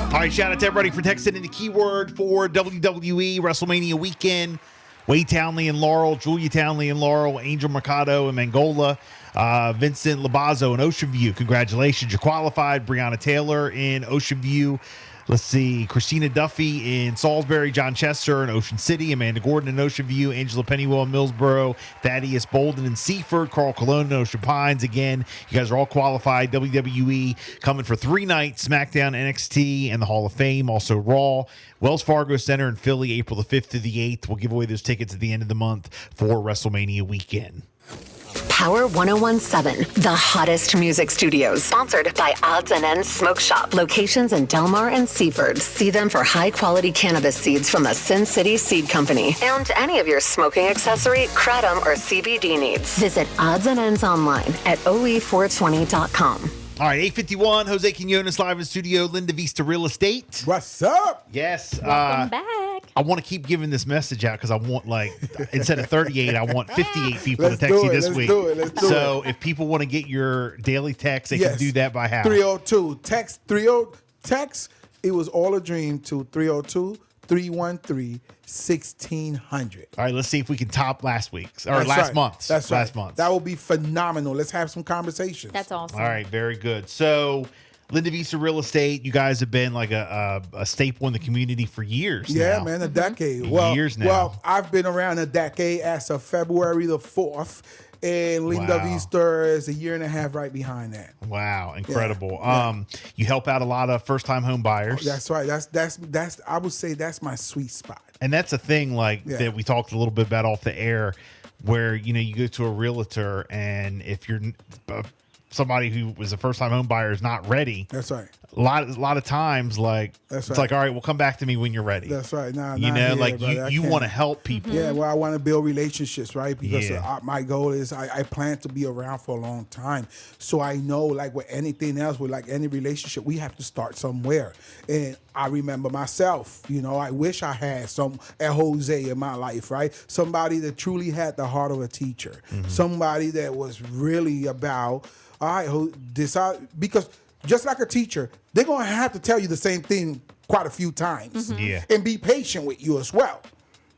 All right, shout out to everybody for texting in the keyword for WWE WrestleMania weekend. Wade Townley and Laurel, Julia Townley and Laurel, Angel Mercado and Mangola, Vincent Labazo in Ocean View. Congratulations, you're qualified. Breonna Taylor in Ocean View. Let's see, Christina Duffy in Salisbury, John Chester in Ocean City, Amanda Gordon in Ocean View, Angela Pennywell in Millsboro, Thaddeus Bolden in Seaford, Carl Colon in Ocean Pines. Again, you guys are all qualified. WWE coming for 3 nights, SmackDown, NXT, and the Hall of Fame. Also Raw, Wells Fargo Center in Philly, April the 5th to the 8th. We'll give away those tickets at the end of the month for WrestleMania weekend. Power 1017, the hottest music studios. Sponsored by Odds and Ends Smoke Shop. Locations in Delmar and Seaford. See them for high quality cannabis seeds from the Sin City Seed Company. And any of your smoking accessory, kratom, or CBD needs. Visit Odds and Ends online at OE420.com. All right, 8:51, Jose Quinones live in studio, Linda Vista Real Estate. What's up? Yes. Welcome back. I want to keep giving this message out because I want, like, instead of 38, I want 58 people Let's to text do you it, this let's week. do it, let's do So if people want to get your daily text, they can do that by how? 302. Text 30. Text. It was all a dream to 302-313-1600. All right, let's see if we can top last week's or last month's. That's last right. month. That will be phenomenal. Let's have some conversations. That's awesome. All right, very good. So, Linda Vista Real Estate, you guys have been like a staple in the community for years Yeah, now. man, a decade. Well, Years now. Well, I've been around a decade as of February the 4th, and Linda Wow. Vista is a year and a half right behind that. Wow, incredible. Yeah. You help out a lot of first-time home buyers. That's right. That's I would say that's my sweet spot. And that's a thing like Yeah. that we talked a little bit about off the air where, you know, you go to a realtor and if you're somebody who was a first-time home buyer is not ready, That's right. a lot of times, like, That's it's right. like, all right, well, come back to me when you're ready. That's right. Nah, You not know, here, like brother. I you can't. want to help people. Yeah, well, I want to build relationships, right? Because Yeah. my goal is I plan to be around for a long time. So I know, like with anything else, with like any relationship, we have to start somewhere. And I remember myself, you know, I wish I had a Jose in my life, right? Somebody that truly had the heart of a teacher. Somebody that was really about, all right, because just like a teacher, they're going to have to tell you the same thing quite a few times. Yeah. And be patient with you as well.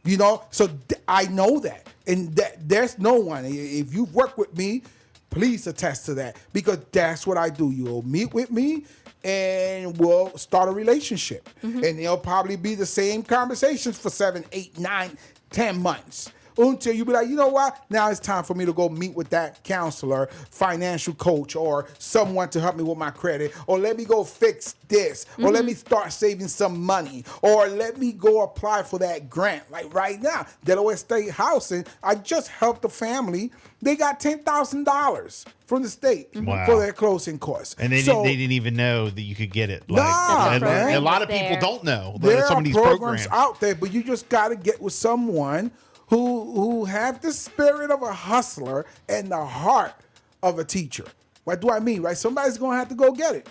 You know, so I know that. And there's no one, if you've worked with me, please attest to that. Because that's what I do. You'll meet with me and we'll start a relationship. And they'll probably be the same conversations for 7, 8, 9, 10 months. Until you be like, you know what? Now it's time for me to go meet with that counselor, financial coach, or someone to help me with my credit, or let me go fix this, or let me start saving some money, or let me go apply for that grant. Like right now, Delaware State Housing, I just helped a family. They got $10,000 from the state Wow. for their closing costs. And they didn't even know that you could get it. Like, Nah, and man. a lot of There. people don't know There some are of these programs programs. out there, but you just got to get with someone who have the spirit of a hustler and the heart of a teacher. What do I mean? Right? Somebody's gonna have to go get it.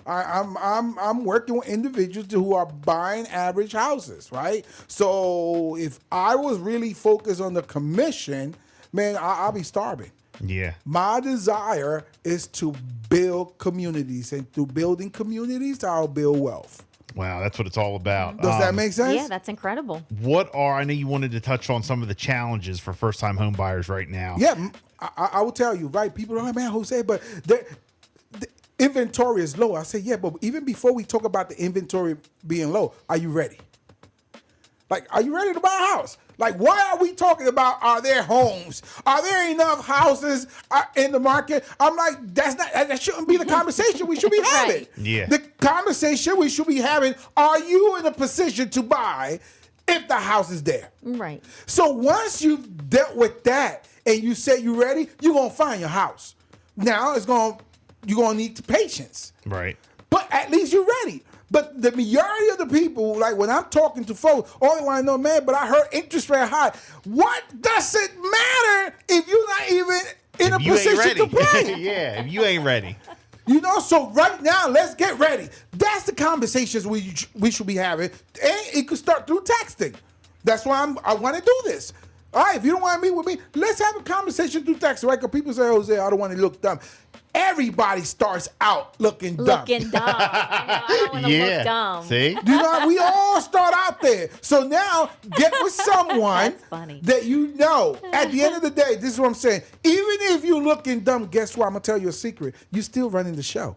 I'm working with individuals who are buying average houses, right? So if I was really focused on the commission, man, I'll be starving. Yeah. My desire is to build communities, and through building communities, I'll build wealth. Wow, that's what it's all about. Does that make sense? Yeah, that's incredible. I know you wanted to touch on some of the challenges for first-time home buyers right now. Yeah, I will tell you, right? People are like, man, Jose, but the inventory is low. I say, yeah, but even before we talk about the inventory being low, are you ready? Like, are you ready to buy a house? Like, why are we talking about, are there homes? Are there enough houses in the market? I'm like, that shouldn't be the conversation we should be having. Right. Yeah. The conversation we should be having, are you in a position to buy if the house is there? Right. So once you've dealt with that and you say you're ready, you're going to find your house. Now you're going to need patience. Right. But at least you're ready. But the majority of the people, like when I'm talking to folks, all they want to know, man, but I heard interest rate high. What does it matter if you're not even in a You ain't position ready. to play? Yeah, if you ain't ready. You know, so right now, let's get ready. That's the conversations we should be having. And it could start through texting. That's why I want to do this. All right, if you don't want to meet with me, let's have a conversation through text, right? Because people say, Jose, I don't want to look dumb. Everybody starts out looking dumb. Looking dumb. I don't want to look dumb. See? Do you know, we all start out there. So now get with someone That's funny. that you know. At the end of the day, this is what I'm saying. Even if you're looking dumb, guess what? I'm going to tell you a secret. You're still running the show.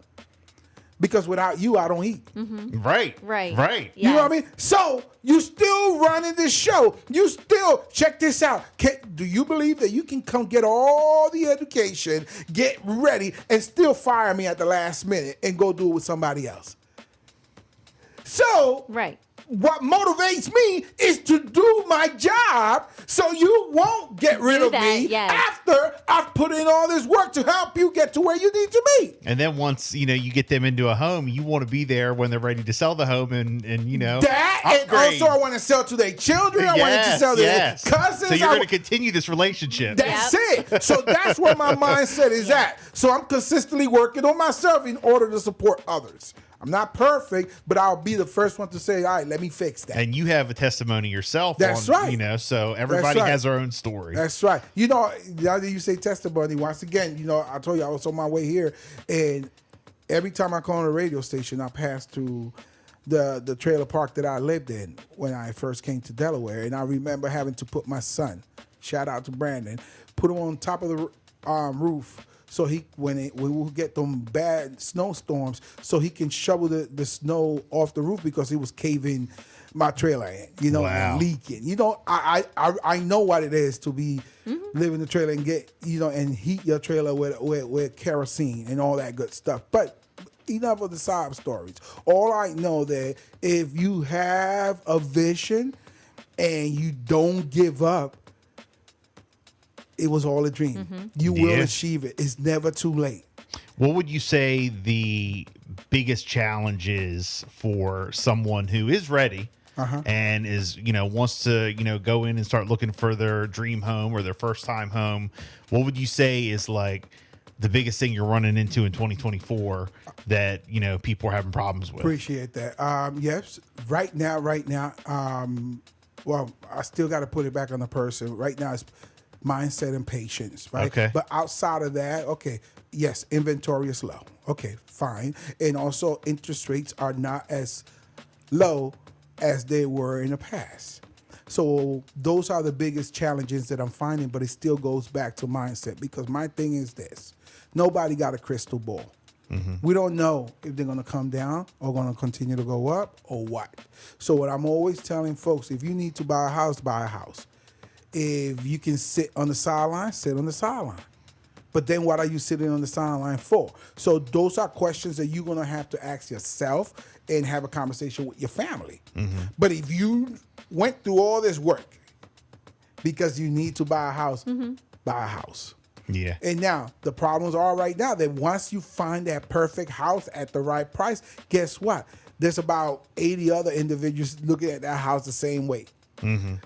Because without you, I don't eat. Right. Right. You know what I mean? So you still running the show. You still, check this out. Do you believe that you can come get all the education, get ready, and still fire me at the last minute and go do it with somebody else? So Right. what motivates me is to do my job so you won't get rid Do of that, me yes. after I've put in all this work to help you get to where you need to be. And then once, you get them into a home, you want to be there when they're ready to sell the home and That, and upgrade. also I want to sell to their children. I want to sell to their cousins. So you're I going to continue this relationship. That's it. So that's where my mindset is at. So I'm consistently working on myself in order to support others. I'm not perfect, but I'll be the first one to say, all right, let me fix that. And you have a testimony yourself. That's on, right. So everybody right. has their own story. That's right. Now that you say testimony, once again, I told you I was on my way here, and every time I call on a radio station, I pass through the trailer park that I lived in when I first came to Delaware, and I remember having to put my son, shout out to Brandon, put him on top of the roof. So when we get them bad snowstorms, so he can shovel the snow off the roof because it was caving my trailer in, Wow. and leaking. I know what it is to be live in the trailer and get, and heat your trailer with kerosene and all that good stuff. But enough of the sob stories. All I know that if you have a vision and you don't give up, it was all a dream. You will achieve it. It's never too late. What would you say the biggest challenge is for someone who is ready and is, wants to, go in and start looking for their dream home or their first time home? What would you say is like the biggest thing you're running into in 2024 that, people are having problems with? Appreciate that. Yes, right now, well, I still got to put it back on the person. Right now, it's mindset and patience, right? Okay. But outside of that, okay, yes, inventory is low. Okay, fine. And also interest rates are not as low as they were in the past. So those are the biggest challenges that I'm finding, but it still goes back to mindset, because my thing is this. Nobody got a crystal ball. We don't know if they're going to come down or going to continue to go up or what. So what I'm always telling folks, if you need to buy a house, buy a house. If you can sit on the sideline, sit on the sideline. But then what are you sitting on the sideline for? So those are questions that you're going to have to ask yourself and have a conversation with your family. But if you went through all this work because you need to buy a house, buy a house. Yeah. And now the problems are right now that once you find that perfect house at the right price, guess what? There's about 80 other individuals looking at that house the same way.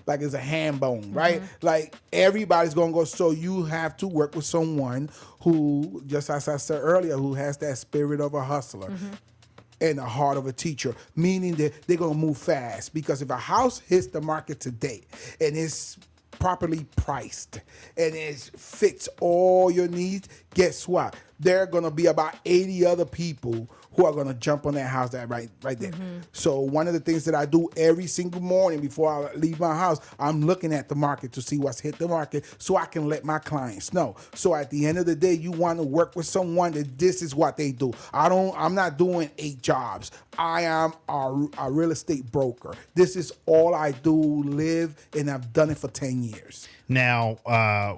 Like it's a ham bone, right? Like everybody's gonna go. So you have to work with someone who, just as I said earlier, who has that spirit of a hustler and the heart of a teacher, meaning that they're gonna move fast. Because if a house hits the market today and it's properly priced and it fits all your needs, guess what? There are gonna be about 80 other people who are gonna jump on that house right there. So one of the things that I do every single morning before I leave my house, I'm looking at the market to see what's hit the market so I can let my clients know. So at the end of the day, you want to work with someone that this is what they do. I'm not doing 8 jobs. I am a real estate broker. This is all I do, live, and I've done it for 10 years. Now,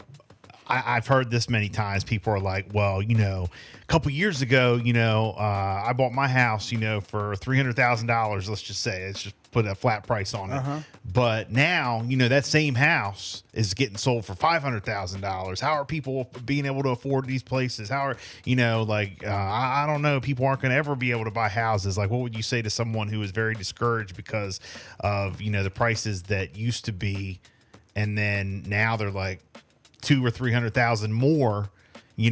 I've heard this many times. People are like, well, a couple years ago, I bought my house, for $300,000. Let's just say, let's just put a flat price on it. But now, that same house is getting sold for $500,000. How are people being able to afford these places? How are, I don't know. People aren't going to ever be able to buy houses. Like, what would you say to someone who is very discouraged because of, the prices that used to be, and then now they're like, 200,000 or 300,000 more,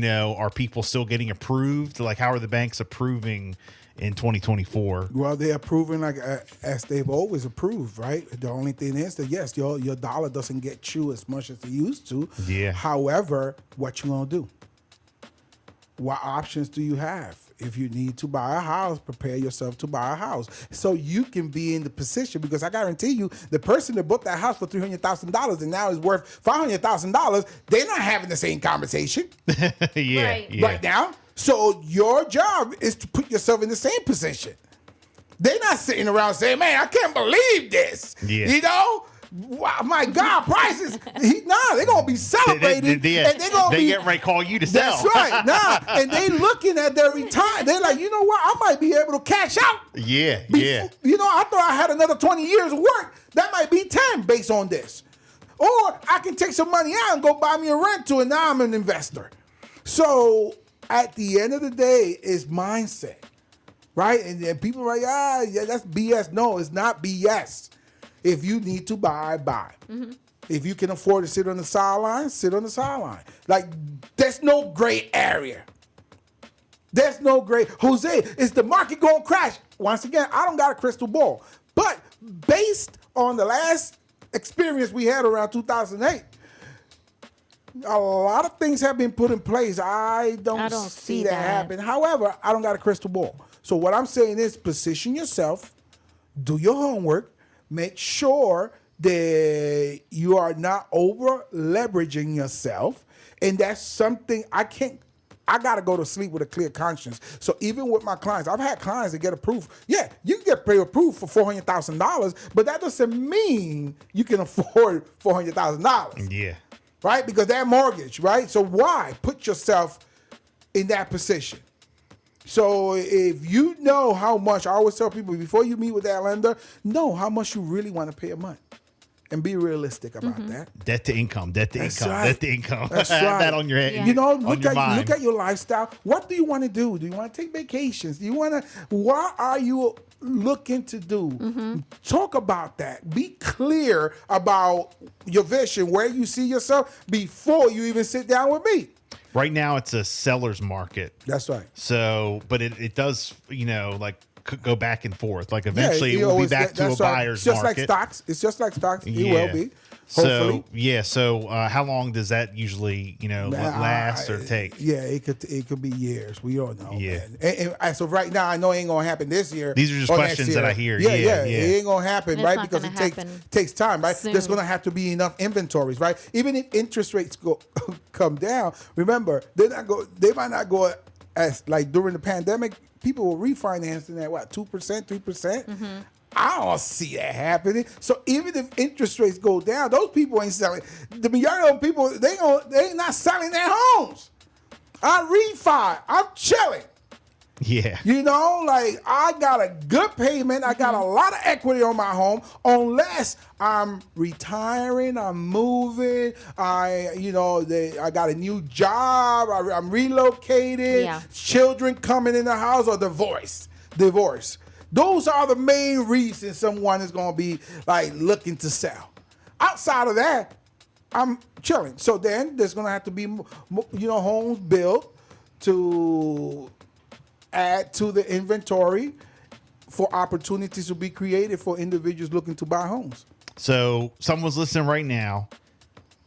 are people still getting approved? Like, how are the banks approving in 2024. Well, they're approving like as they've always approved, right? The only thing is that yes, your dollar doesn't get you as much as it used to. Yeah. However, what you gonna do? What options do you have? If you need to buy a house, prepare yourself to buy a house so you can be in the position. Because I guarantee you, the person that bought that house for $300,000 and now is worth $500,000, they're not having the same conversation Right. right now. So your job is to put yourself in the same position. They're not sitting around saying, "Man, I can't believe this." Yeah. You know. Wow, my God, prices. They're gonna be celebrating, and they're gonna they get ready to call you to sell. That's right. And they looking at their retirement. They're like, you know what? I might be able to cash out. Yeah. You know, I thought I had another 20 years of work. That might be 10 based on this. Or I can take some money out and go buy me a rental, and now I'm an investor. So at the end of the day, it's mindset, right? And then people are like, yeah, that's BS. No, it's not BS. If you need to buy, buy. Mm-hmm. If you can afford to sit on the sideline, sit on the sideline. Like, there's no gray area. There's no gray. Jose, is the market going to crash? Once again, I don't got a crystal ball. But based on the last experience we had around 2008, a lot of things have been put in place. I don't see that happen. However, I don't got a crystal ball. So what I'm saying is position yourself, do your homework, make sure that you are not over leveraging yourself. And that's something I got to go to sleep with a clear conscience. So even with my clients, I've had clients that get approved. Yeah, you can get pre-approved for $400,000, but that doesn't mean you can afford $400,000. Yeah. Right? Because that mortgage, right? So why put yourself in that position? So if you know how much, I always tell people before you meet with that lender, know how much you really want to pay a month. And be realistic about that. Debt to income. That's right. Debt to income. That's Have right. that on your head. Yeah. You know, look at your lifestyle. What do you want to do? Do you want to take vacations? What are you looking to do? Talk about that. Be clear about your vision, where you see yourself before you even sit down with me. Right now, it's a seller's market. That's right. So, but it does, like go back and forth. Like eventually it will be back to a buyer's market. It's just like stocks. It will be. Hopefully. So how long does that usually, last or take? Yeah, it could be years. We don't know. Yeah. And as of right now, I know it ain't gonna happen this year. These are just or questions next year. that I hear. Yeah. Yeah. It ain't gonna happen, It's right? not Because gonna it takes time, right? soon. There's gonna have to be enough inventories, right? Even if interest rates come down, remember they might not go as like during the pandemic. People were refinancing at what 2%, 3%. I don't see that happening. So even if interest rates go down, those people ain't selling. The majority of people they ain't not selling their homes. I refi. I'm chilling. Yeah. I got a good payment. I got a lot of equity on my home. Unless I'm retiring, I'm moving. I got a new job. I'm relocated. Yeah. Children coming in the house or divorce. Those are the main reasons someone is going to be like looking to sell. Outside of that, I'm chilling. So then there's going to have to be, homes built to add to the inventory for opportunities to be created for individuals looking to buy homes. So someone's listening right now,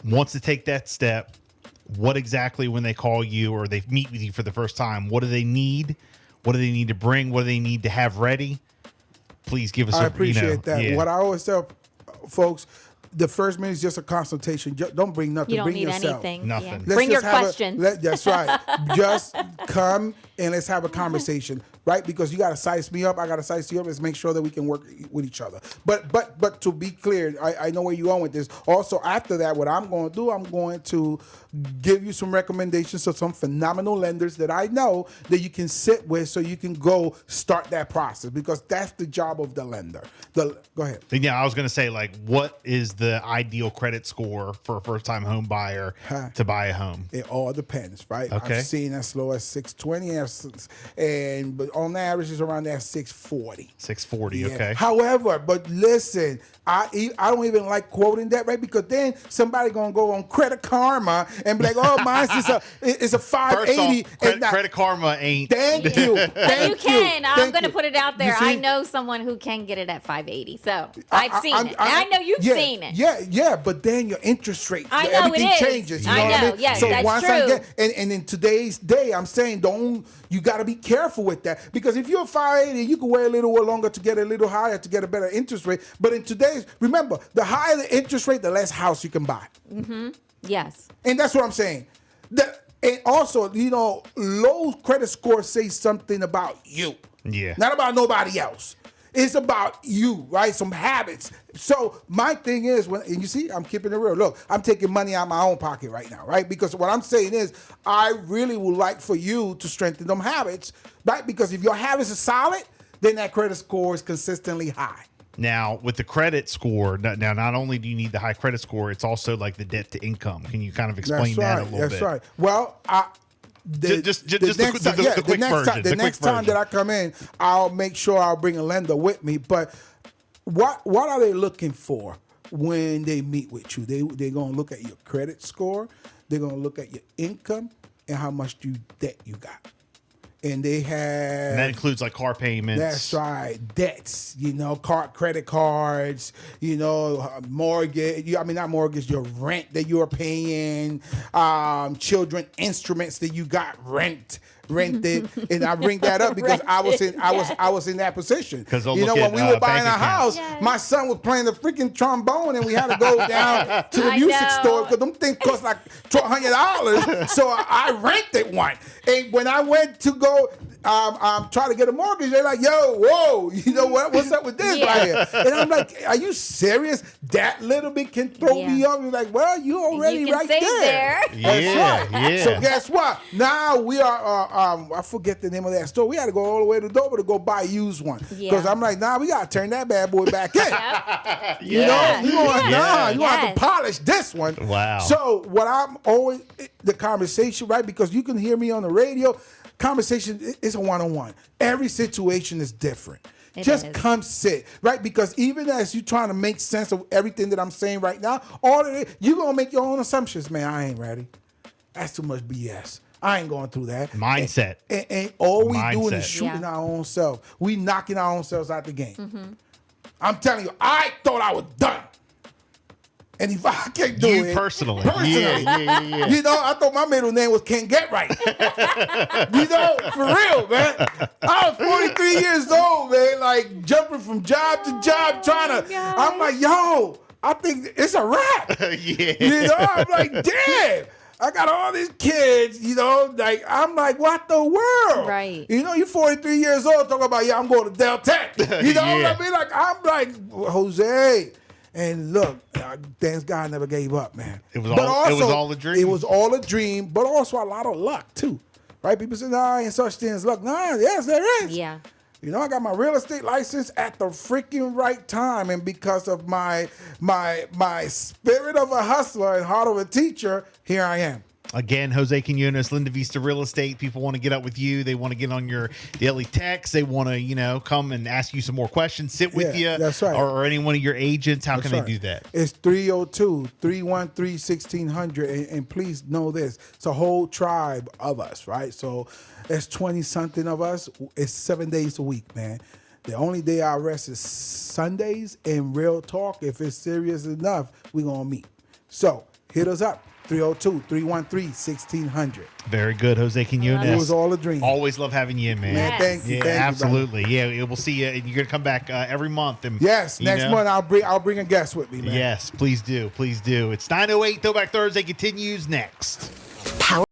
wants to take that step. What exactly, when they call you or they meet with you for the first time, what do they need? What do they need to bring? What do they need to have ready? Please give us I appreciate that. Yeah. What I always tell folks, the first minute is just a consultation. Don't bring nothing. You don't bring need yourself. anything. Nothing. Yeah. Let's Bring your just have questions. That's right. Just come and let's have a conversation, right? Because you got to size me up. I got to size you up. Let's make sure that we can work with each other. But to be clear, I know where you're going with this. Also, after that, what I'm going to do, I'm going to give you some recommendations of some phenomenal lenders that I know that you can sit with so you can go start that process, because that's the job of the lender. Go ahead. Yeah, I was going to say, what is the ideal credit score for a first-time home buyer to buy a home? It all depends, right? Okay. I've seen as low as 620, but on average is around that 640. 640. Okay. However, but listen, I don't even like quoting that, right? Because then somebody gonna go on Credit Karma and be like, "Oh, mine's it's a 580." First off, Credit Karma ain't. Thank you. But you can. I'm going to put it out there. You see? I know someone who can get it at 580. So I've seen it. And I know you've seen it. Yeah. But then your interest rate, I know everything it is. changes. You I know what I know. mean? Yes, so that's once true. and in today's day, I'm saying you got to be careful with that, because if you're 580, you can wait a little longer to get a little higher to get a better interest rate. But in today's, remember, the higher the interest rate, the less house you can buy. Yes. And that's what I'm saying. And also, low credit score says something about you. Yeah. Not about nobody else. It's about you, right? Some habits. So my thing is, and you see, I'm keeping it real. Look, I'm taking money out of my own pocket right now, right? Because what I'm saying is, I really would like for you to strengthen them habits, right? Because if your habits are solid, then that credit score is consistently high. Now, with the credit score, now not only do you need the high credit score, it's also like the debt to income. Can you kind of explain that a little bit? That's right. Well, the quick version. The next time that I come in, I'll make sure I'll bring a lender with me. But what are they looking for when they meet with you? They're gonna look at your credit score. They're gonna look at your income and how much debt you got. And they have. And that includes like car payments. That's right. Debts, credit cards, mortgage. Not mortgage, your rent that you're paying, children instruments that you got rented. And I bring that up because I was in that position. Because when we were buying a house, Yes. my son was playing the freaking trombone, and we had to go down to the music store because them things cost like $1,200. So I rented one, and when I went to go try to get a mortgage, they're like, whoa, what's up with this right here? And I'm like, are you serious? That little bit can throw me up. You're like, well, you already can right save there. Yeah, yeah. So guess what? Now we are, I forget the name of that store. We had to go all the way to Dover to go buy a used one. Because I'm like, we got to turn that bad boy back in. You have to polish this one. Wow. So what I'm always, the conversation, right? Because you can hear me on the radio. Conversation is a one-on-one. Every situation is different. Just come sit, right? Because even as you're trying to make sense of everything that I'm saying right now, you're going to make your own assumptions. Man, I ain't ready. That's too much BS. I ain't going through that. Mindset. And all we doing is shooting our own self. We knocking our own selves out the game. Mm-hmm. I'm telling you, I thought I was done. And if I can't do it. You personally. Yeah. I thought my middle name was Can't Get Right. For real, man. I was 43 years old, man, like jumping from job to job, trying to. I'm like, I think it's a wrap. I'm like, damn. I got all these kids, I'm like, what the world? Right. You're 43 years old talking about, I'm going to Del Tech. What I mean? I'm like, Jose. And look, thanks God never gave up, man. It was all a dream. It was all a dream, but also a lot of luck too, right? People say, ain't such thing as luck. Yes, there is. Yeah. I got my real estate license at the freaking right time, and because of my spirit of a hustler and heart of a teacher, here I am. Again, Jose Quinones, Linda Vista Real Estate. People want to get up with you. They want to get on your daily text. They want to, come and ask you some more questions, sit with you. That's right. Or any one of your agents. How can they do that? It's 302-313-1600. And please know this. It's a whole tribe of us, right? So it's 20-something of us. It's 7 days a week, man. The only day I rest is Sundays. And real talk, if it's serious enough, we're going to meet. So hit us up. 302-313-1600. Very good, Jose Quinones. It was all a dream. Always love having you in, man. Yeah, thank you. Absolutely. We'll see you. And you're going to come back every month. And, next month I'll bring a guest with me, man. Yes, please do. Please do. It's 9:08. Throwback Thursday continues next.